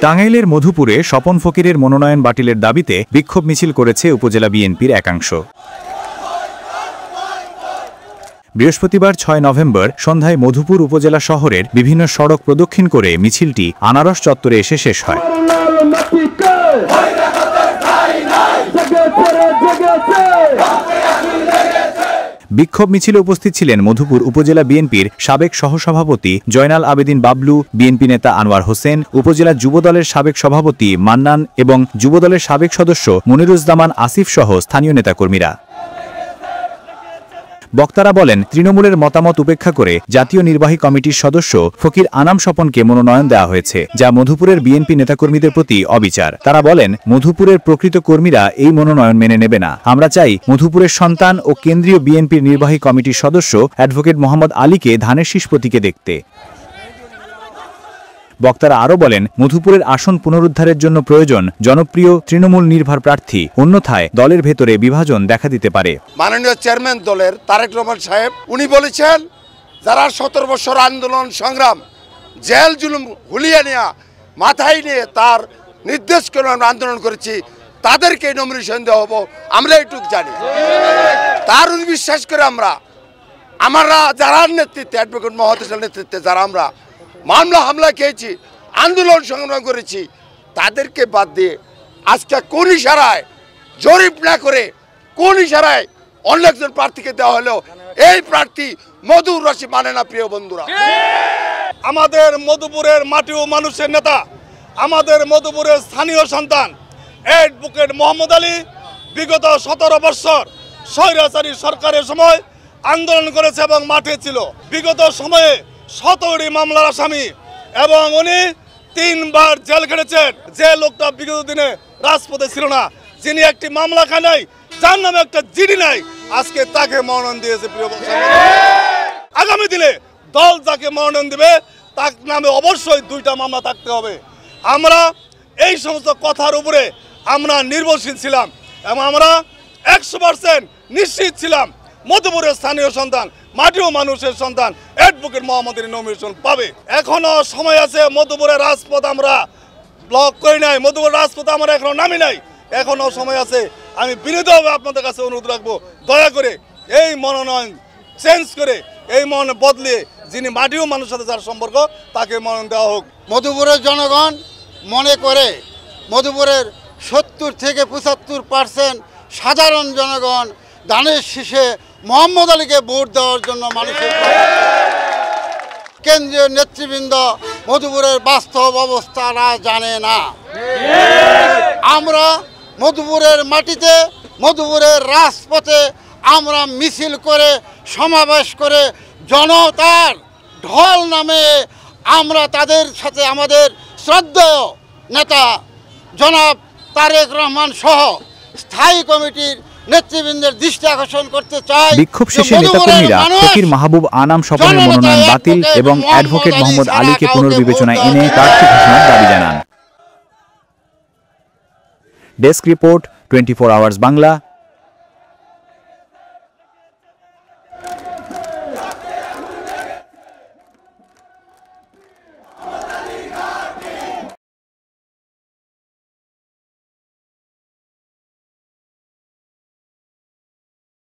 টাঙ্গাইলের মধুপুরে স্বপন ফকিরের মনোনয়ন বাতিলের দাবিতে বিক্ষোভ মিছিল করেছে উপজেলা বিএনপির একাংশ। বৃহস্পতিবার ৬ নভেম্বর সন্ধ্যায় মধুপুর উপজেলা শহরের বিভিন্ন সড়ক প্রদক্ষিণ করে মিছিলটি আনারস চত্বরে এসে শেষ হয়। বিক্ষোভ মিছিলে উপস্থিত ছিলেন মধুপুর উপজেলা বিএনপির সাবেক সহসভাপতি জয়নাল আবেদিন বাবলু, বিএনপি নেতা আনোয়ার হোসেন, উপজেলা যুবদলের সাবেক সভাপতি মান্নান এবং যুবদলের সাবেক সদস্য মনিরুজ্জামান আসিফ সহ স্থানীয় নেতাকর্মীরা। বক্তারা বলেন, তৃণমূলের মতামত উপেক্ষা করে জাতীয় নির্বাহী কমিটির সদস্য ফকির আনাম স্বপনকে মনোনয়ন দেওয়া হয়েছে, যা মধুপুরের বিএনপি নেতাকর্মীদের প্রতি অবিচার। তারা বলেন, মধুপুরের প্রকৃত কর্মীরা এই মনোনয়ন মেনে নেবে না। আমরা চাই মধুপুরের সন্তান ও কেন্দ্রীয় বিএনপির নির্বাহী কমিটির সদস্য অ্যাডভোকেট মোহাম্মদ আলীকে ধানের শীষ প্রতীকে দেখতে। বক্তারা আরও বলেন, মধুপুরের আসন পুনরুদ্ধারের জন্য প্রয়োজন জনপ্রিয় তৃণমূল নির্ভর প্রার্থী, অন্যথায় দলের ভেতরে বিভাজন দেখা দিতে পারে। মাননীয় চেয়ারম্যান দলের তারেক রহমান সাহেব উনি বলেছেন, যারা ১৭ বছর আন্দোলন সংগ্রাম জেল জুলুম হুলিয়া নেয়া মাথায় নিয়ে তার নির্দেশ করে আমরা আন্দোলন করেছি, তাদেরকে নমিনেশন দেওয়া হবো, আমরা এইটুকু জানি। তার উনি বিশ্বাস করে আমরা যারা নেতৃত্বে অ্যাডভোকেট মহোদয়ের নেতৃত্বে যারা আমরা মামলা হামলা খেয়েছি, আন্দোলন সংগ্রাম করেছি, তাদেরকে বাদ দিয়ে আজকে কোন ইশারায় জরিপ না করে কোন ইশারায় অন্য একজন প্রার্থীকে দেওয়া হলেও এই প্রার্থী মধুর রসি মানে না। প্রিয় বন্ধুরা, আমাদের মধুপুরের মাটি ও মানুষের নেতা, আমাদের মধুপুরের স্থানীয় সন্তান অ্যাডভোকেট মোহাম্মদ আলী বিগত ১৭ বছর স্বৈরাচারী সরকারের সময় আন্দোলন করেছে এবং মাঠে ছিল। বিগত সময়ে ১৭টি মামলার আসামি এবং উনি ৩ বার জেল খেটেছেন। যে লোকটা বিগত দিনে রাজপথে ছিল না, যিনি একটি মামলা খায় নাই, যার নামে একটা জিডি নাই, আজকে তাকে মনোনয়ন দিয়েছে। প্রিয় আগামী দিনে দল যাকে মনোনয়ন দিবে তার নামে অবশ্যই 2টা মামলা থাকতে হবে। আমরা এই সমস্ত কথার উপরে আমরা নির্ভরশীল ছিলাম এবং আমরা 100% নিশ্চিত ছিলাম মধুপুরের স্থানীয় সন্তান, মাটি ও মানুষের সন্তান অ্যাডভোকেট মোহাম্মদের নমিনেশন পাবে। এখনো সময় আছে। মধুপুরের রাজপথ আমরা ব্লক করি নাই, মধুপুরের রাজপথ আমরা এখনো নামি নাই, এখনো সময় আছে। আমি বিনীতভাবে আপনাদের কাছে অনুরোধ রাখবো, দয়া করে এই মনোনয়ন চেঞ্জ করে এই মন বদলে যিনি মাটি ও মানুষের সাথে যার সম্পর্ক তাকে মনোনয়ন দেওয়া হোক। মধুপুরের জনগণ মনে করে মধুপুরের 70 থেকে 75% সাধারণ জনগণ ধানের শীষে মোহাম্মদ আলীকে ভোট দেওয়ার জন্য মানুষের কেন্দ্রীয় নেতৃবৃন্দ মধুপুরের বাস্তব অবস্থাটা জানে না। আমরা মধুপুরের মাটিতে মধুপুরের রাজপথে আমরা মিছিল করে সমাবেশ করে জনতার ঢল নামে আমরা তাদের সাথে আমাদের শ্রদ্ধেয় নেতা জনাব তারেক রহমান সহ স্থায়ী কমিটির নেতৃবৃন্দের দৃষ্টি আকর্ষণ করতে চাই। বিক্ষোভ শেষে নেতাকর্মীরা ফকির মাহবুব আনাম স্বপনের মনোনয়ন বাতিল এবং অ্যাডভোকেট মোহাম্মদ আলীকে পুনর্বিবেচনায় এনে প্রার্থী ঘোষণার দাবি জানান। Desk report, 24 hours Bangla.